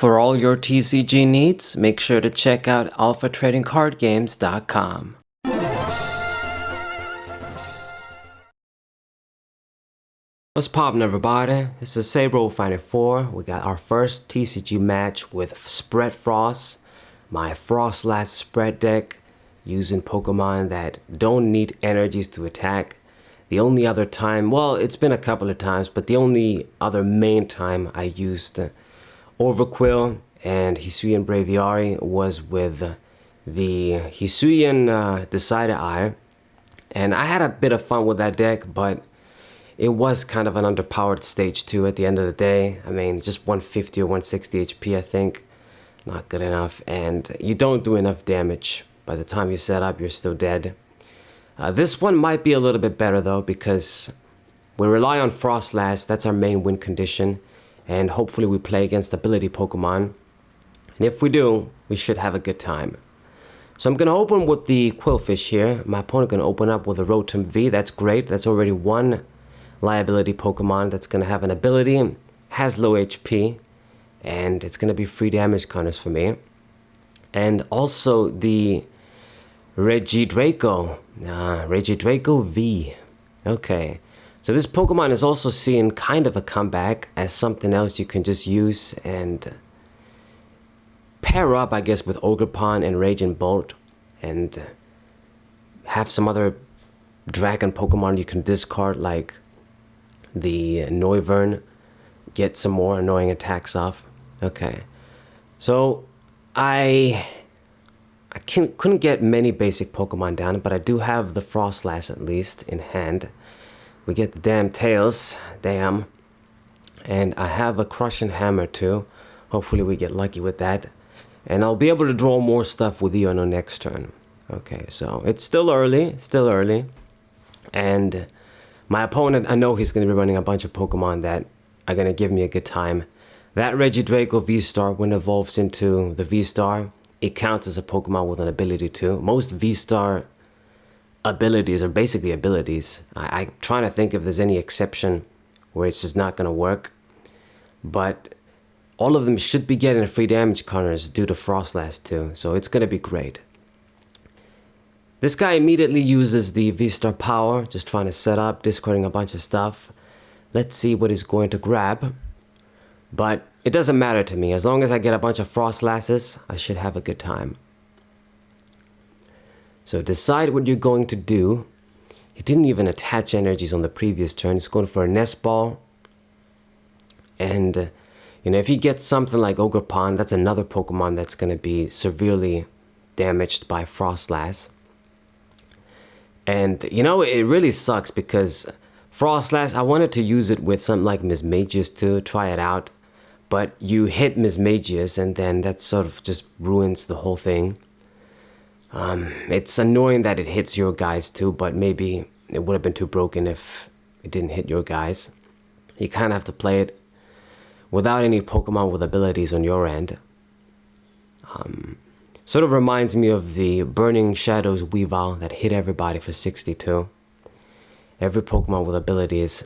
For all your TCG needs, make sure to check out alphatradingcardgames.com. What's poppin', everybody? This is Sabro594. We got our first TCG match with Spread Frost, my Frosslass spread deck, using Pokemon that don't need energies to attack. The only other time, well, it's been a couple of times, but the only other main time I used Overquill and Hisuian Braviary was with the Hisuian Decided Eye, and I had a bit of fun with that deck, but it was kind of an underpowered stage 2 at the end of the day. I mean, just 150 or 160 HP, I think. Not good enough, and you don't do enough damage. By the time you set up, you're still dead. This one might be a little bit better though, because we rely on Frosslass. That's our main win condition, and hopefully we play against ability Pokemon. And if we do, we should have a good time. So I'm gonna open with the Qwilfish here. My opponent gonna open up with a Rotom V. That's great. That's already one liability Pokemon that's gonna have an ability, has low HP, and it's gonna be free damage counters for me. And also the Regidrago V. Okay, so this Pokemon is also seeing kind of a comeback as something else you can just use and pair up, I guess, with Ogerpon and Raging Bolt, and have some other dragon Pokemon you can discard, like the Noivern, get some more annoying attacks off. Okay, so I couldn't get many basic Pokemon down, but I do have the Frosslass at least in hand. We get the damn tails, damn, and I have a Crushing Hammer too. Hopefully we get lucky with that, and I'll be able to draw more stuff with Iono next turn. Okay, so it's still early, and my opponent, I know he's going to be running a bunch of Pokemon that are going to give me a good time. That Regidrago VSTAR, when it evolves into the VSTAR, it counts as a Pokemon with an ability too. Most VSTAR abilities are basically abilities. I'm trying to think if there's any exception where it's just not going to work. But all of them should be getting free damage counters due to Frosslass too, so it's going to be great. This guy immediately uses the VSTAR power, just trying to set up, discarding a bunch of stuff. Let's see what he's going to grab. But it doesn't matter to me. As long as I get a bunch of Frostlasses, I should have a good time. So decide what you're going to do. He didn't even attach energies on the previous turn. He's going for a Nest Ball. And, if he gets something like Ogerpon, that's another Pokemon that's going to be severely damaged by Frosslass. And, it really sucks because Frosslass, I wanted to use it with something like Mismagius too, try it out. But you hit Mismagius and then that sort of just ruins the whole thing. It's annoying that it hits your guys too, but maybe it would have been too broken if it didn't hit your guys. You kind of have to play it without any Pokemon with abilities on your end. Sort of reminds me of the Burning Shadows Weavile that hit everybody for 62. Every Pokemon with abilities.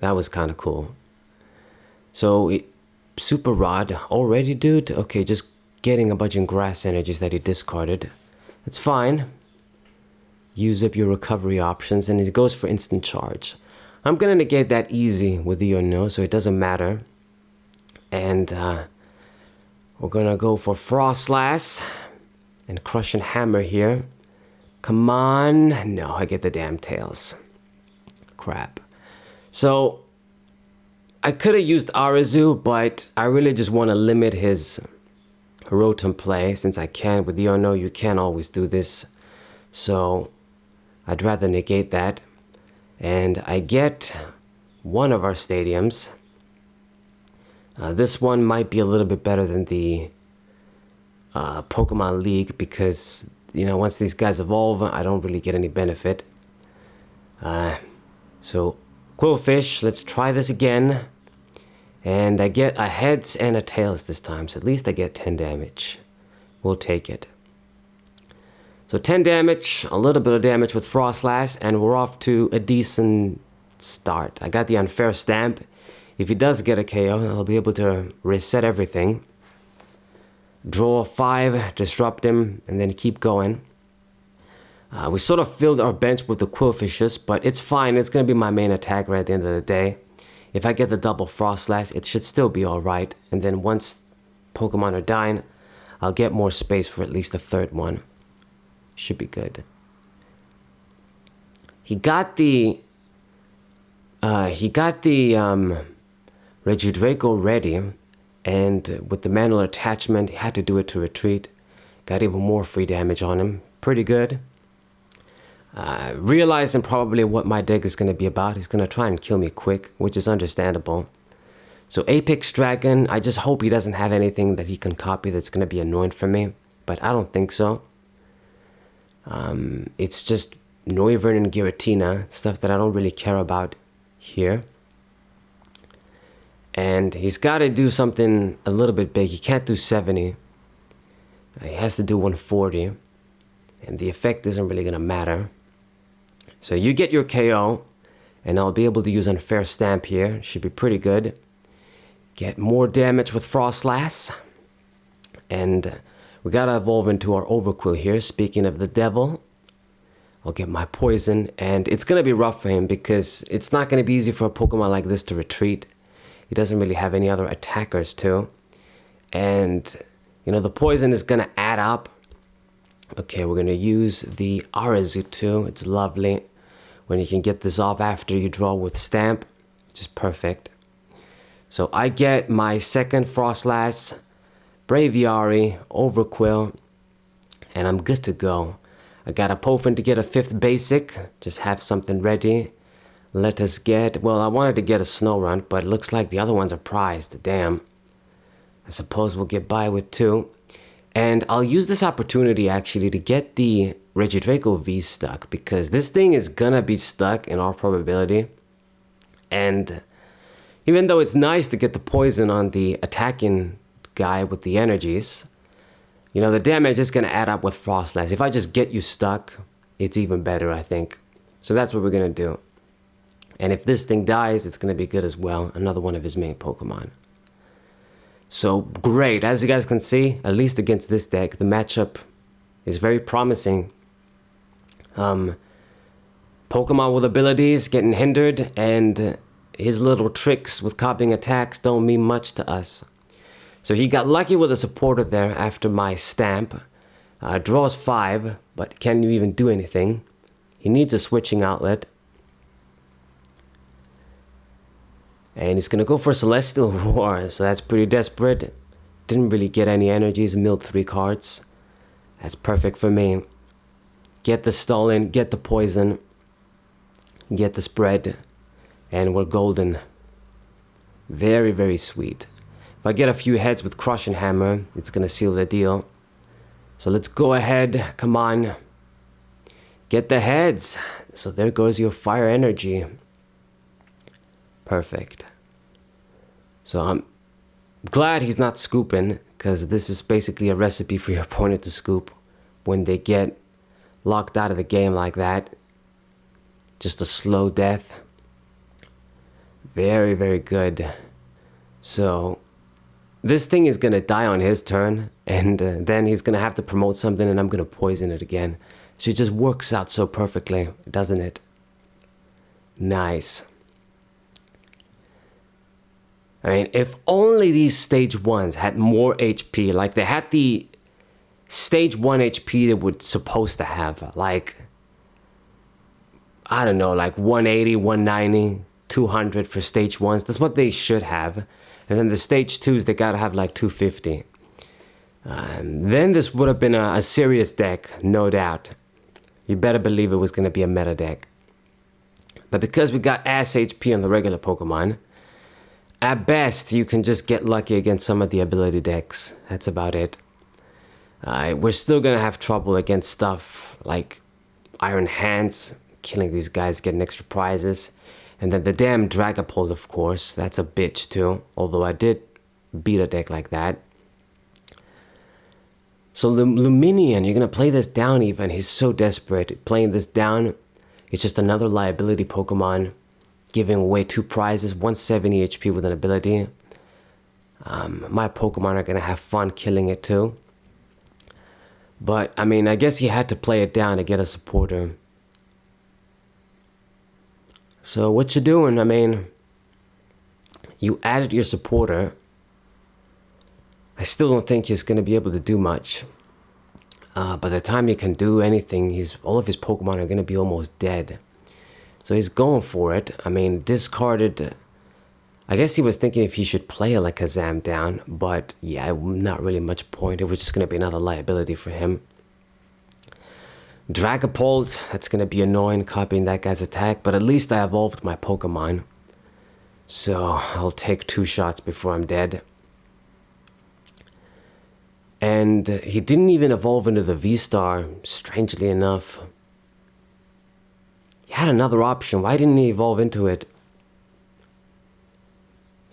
That was kind of cool. So, Super Rod already, dude? Okay, just getting a bunch of grass energies that he discarded. It's fine. Use up your recovery options, and it goes for instant charge. I'm gonna negate that easy with the Iono, so it doesn't matter. And we're gonna go for Frosslass and Crushing Hammer here. Come on. No, I get the damn tails. Crap. So I could have used Arazu, but I really just want to limit his Rotom play since I can. With Iono, you can't always do this. So I'd rather negate that. And I get one of our stadiums. This one might be a little bit better than the Pokemon League because, once these guys evolve, I don't really get any benefit. So Qwilfish, let's try this again. And I get a heads and a tails this time, so at least I get 10 damage. We'll take it. So 10 damage, a little bit of damage with Frosslass, and we're off to a decent start. I got the unfair stamp. If he does get a KO, I'll be able to reset everything. Draw 5, disrupt him, and then keep going. We sort of filled our bench with the Quillfishes, but it's fine. It's going to be my main attacker at the end of the day. If I get the double Frosslass, it should still be alright. And then once Pokemon are dying, I'll get more space for at least the third one. Should be good. He got the Regidrago ready, and with the manual attachment, he had to do it to retreat. Got even more free damage on him. Pretty good. Realizing probably what my deck is going to be about. He's going to try and kill me quick, which is understandable. So Apex Dragon, I just hope he doesn't have anything that he can copy that's going to be annoying for me. But I don't think so. It's just Noivern and Giratina, stuff that I don't really care about here. And he's got to do something a little bit big. He can't do 70. He has to do 140. And the effect isn't really going to matter. So you get your KO, and I'll be able to use Unfair Stamp here. Should be pretty good. Get more damage with Frosslass. And we gotta evolve into our Overquill here. Speaking of the devil, I'll get my poison, and it's gonna be rough for him because it's not gonna be easy for a Pokemon like this to retreat. He doesn't really have any other attackers too. And, you know, the poison is gonna add up. Okay, we're gonna use the Arazutu. It's lovely when you can get this off after you draw with Stamp, which is perfect. So I get my second Frosslass Braviary, Overquill, and I'm good to go. I got a Pofin to get a 5th basic, just have something ready. Let us get, well, I wanted to get a Snorunt, but it looks like the other ones are prized, damn. I suppose we'll get by with 2. And I'll use this opportunity actually to get the Regidrago V stuck, because this thing is gonna be stuck in all probability. And even though it's nice to get the poison on the attacking guy with the energies, you know, the damage is gonna add up with Frosslass. If I just get you stuck, it's even better, I think. So that's what we're gonna do. And if this thing dies, it's gonna be good as well. Another one of his main Pokemon. So great, as you guys can see, at least against this deck, the matchup is very promising. Pokemon with abilities getting hindered, and his little tricks with copying attacks don't mean much to us. So he got lucky with a supporter there after my Stamp. Draws 5, but can't even do anything. He needs a switching outlet. And he's gonna go for Celestial Roar, so that's pretty desperate. Didn't really get any energies, milled 3 cards. That's perfect for me. Get the Stolen, get the Poison, get the spread, and we're golden. Very, very sweet. If I get a few heads with Crushing Hammer, it's gonna seal the deal. So let's go ahead, come on. Get the heads. So there goes your fire energy. Perfect. So I'm glad he's not scooping, because this is basically a recipe for your opponent to scoop when they get locked out of the game like that. Just a slow death. Very, very good. So this thing is gonna die on his turn, and then he's gonna have to promote something, and I'm gonna poison it again. So it just works out so perfectly, doesn't it? Nice. I mean, if only these stage 1s had more HP, like they had the stage 1 HP they were supposed to have, like, I don't know, like 180, 190, 200 for stage 1s. That's what they should have. And then the stage 2s, they gotta have like 250. Then this would have been a serious deck, no doubt. You better believe it was gonna be a meta deck. But because we got ass HP on the regular Pokemon, at best, you can just get lucky against some of the ability decks. That's about it. We're still gonna have trouble against stuff like Iron Hands, killing these guys, getting extra prizes. And then the damn Dragapult, of course. That's a bitch too, although I did beat a deck like that. So Luminion, you're gonna play this down even. He's so desperate. Playing this down, it's just another liability Pokemon. giving away 2 prizes, 170 HP with an ability. My Pokemon are gonna have fun killing it too. But I mean, I guess he had to play it down to get a supporter. So what you doing? I mean, you added your supporter. I still don't think he's gonna be able to do much. By the time he can do anything, all of his Pokemon are gonna be almost dead. So he's going for it. I mean, discarded. I guess he was thinking if he should play Alakazam down, but yeah, not really much point. It was just going to be another liability for him. Dragapult, that's going to be annoying copying that guy's attack, but at least I evolved my Pokemon. So I'll take 2 shots before I'm dead. And he didn't even evolve into the VSTAR, strangely enough. He had another option. Why didn't he evolve into it?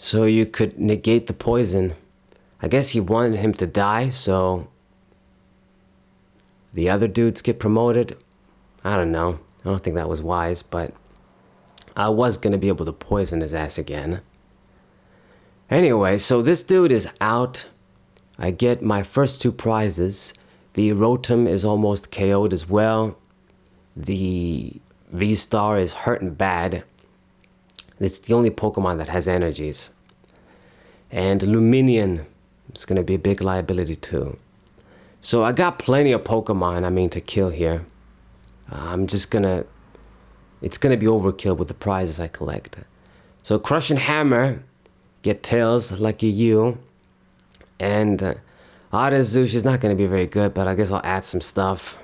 So you could negate the poison. I guess he wanted him to die, so the other dudes get promoted. I don't know. I don't think that was wise, but I was going to be able to poison his ass again. Anyway, so this dude is out. I get my first 2 prizes. The Rotom is almost KO'd as well. The VSTAR is hurting bad. It's the only Pokemon that has energies. And Luminion is going to be a big liability too. So I got plenty of Pokemon, I mean, to kill here. It's going to be overkill with the prizes I collect. So Crushing Hammer, get Tails, lucky you. And Artizush is not going to be very good, but I guess I'll add some stuff.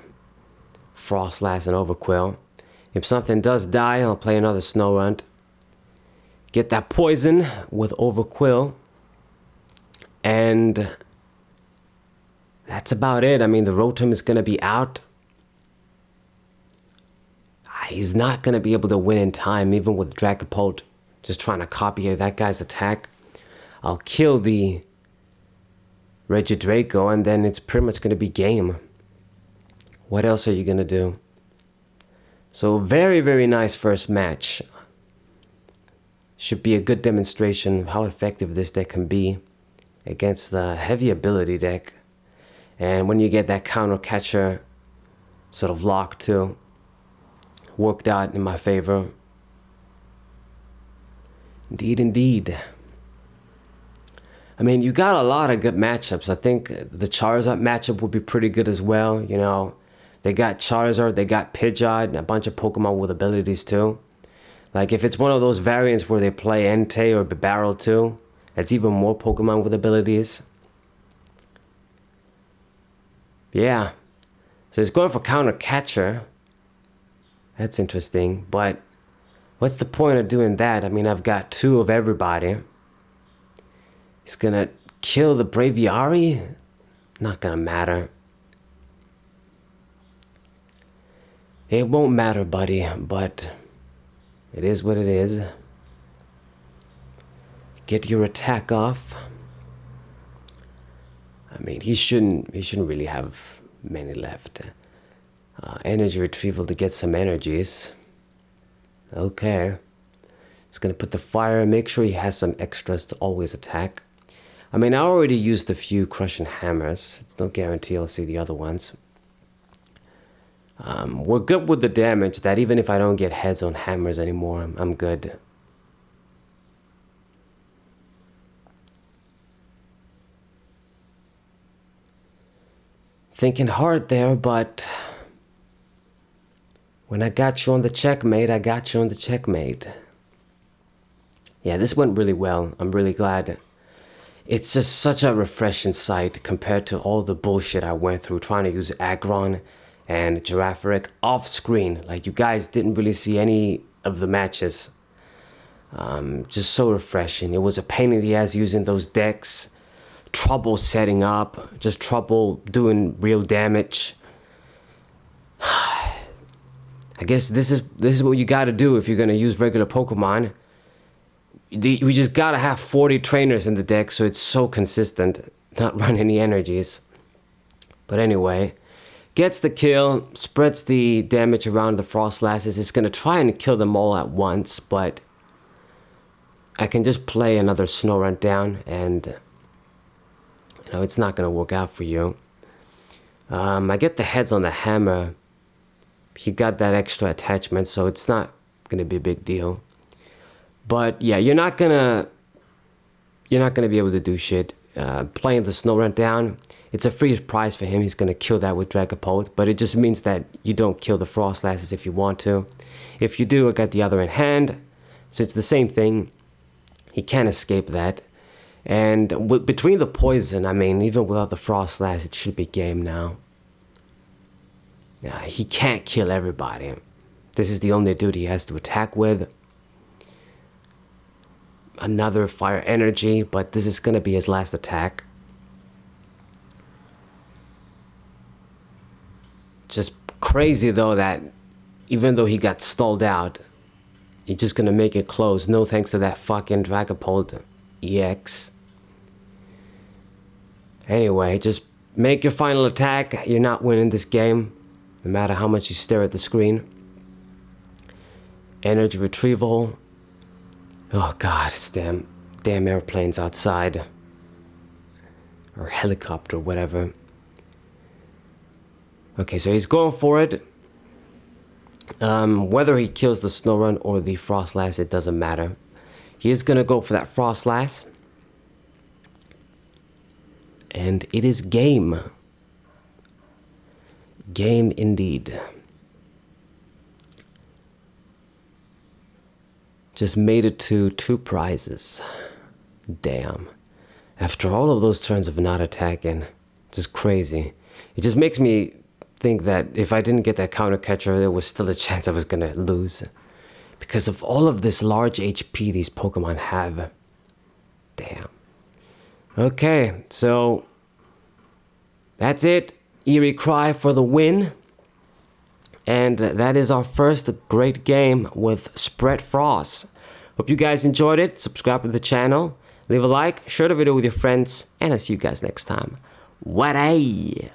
Frosslass and Overquill. If something does die, I'll play another Snorunt. Get that poison with Overquill. And that's about it. I mean, the Rotom is going to be out. He's not going to be able to win in time, even with Dragapult just trying to copy that guy's attack. I'll kill the Regidrago, and then it's pretty much going to be game. What else are you going to do? So very, very nice first match. Should be a good demonstration of how effective this deck can be against the heavy ability deck. And when you get that counter catcher sort of lock too, worked out in my favor. Indeed, indeed. I mean, you got a lot of good matchups. I think the Charizard matchup would be pretty good as well. You know, they got Charizard, they got Pidgeot, and a bunch of Pokemon with abilities too. Like if it's one of those variants where they play Entei or Bibarel too, it's even more Pokemon with abilities. Yeah. So he's going for counter catcher. That's interesting, but what's the point of doing that? I mean, I've got 2 of everybody. He's gonna kill the Braviary? Not gonna matter. It won't matter, buddy, but it is what it is. Get your attack off. I mean, he shouldn't really have many left. Energy retrieval to get some energies. Okay. Just gonna put the fire, make sure he has some extras to always attack. I mean, I already used a few Crushing Hammers. It's no guarantee I'll see the other ones. We're good with the damage, that even if I don't get heads on hammers anymore, I'm good. Thinking hard there, but when I got you on the checkmate, I got you on the checkmate. Yeah, this went really well. I'm really glad. It's just such a refreshing sight compared to all the bullshit I went through trying to use Aggron and Giraffaric off screen. Like, you guys didn't really see any of the matches. Just so refreshing. It was a pain in the ass using those decks. Trouble setting up. Just trouble doing real damage. I guess this is what you gotta do if you're gonna use regular Pokemon. We just gotta have 40 trainers in the deck so it's so consistent. Not run any energies. But anyway, gets the kill, spreads the damage around the Frostlasses. It's gonna try and kill them all at once, but I can just play another Snow Run down, and you know, it's not gonna work out for you. I get the heads on the hammer. He got that extra attachment, so it's not gonna be a big deal. But yeah, you're not gonna be able to do shit. Playing the Snow Run down, it's a free prize for him. He's gonna kill that with Dragapult, but it just means that you don't kill the Froslasses if you want to. If you do, I got the other in hand, so it's the same thing. He can't escape that. And between the poison, I mean, even without the Frostlass, it should be game now. He can't kill everybody. This is the only dude he has to attack with. Another fire energy, but this is gonna be his last attack. Just crazy though that even though he got stalled out, he's just gonna make it close. No thanks to that fucking Dragapult EX. Anyway, just make your final attack. You're not winning this game, no matter how much you stare at the screen. Energy retrieval. Oh god, it's damn airplanes outside. Or helicopter, whatever. Okay, so he's going for it. Whether he kills the Snow Run or the Frosslass, it doesn't matter. He is gonna go for that Frosslass. And it is game. Game indeed. Just made it to 2 prizes. Damn. After all of those turns of not attacking, just crazy. It just makes me think that if I didn't get that counter catcher, there was still a chance I was gonna lose. Because of all of this large HP these Pokemon have. Damn. Okay, so that's it. Eerie Cry for the win. And that is our first great game with Spread Frost. Hope you guys enjoyed it. Subscribe to the channel. Leave a like, share the video with your friends, and I'll see you guys next time. What a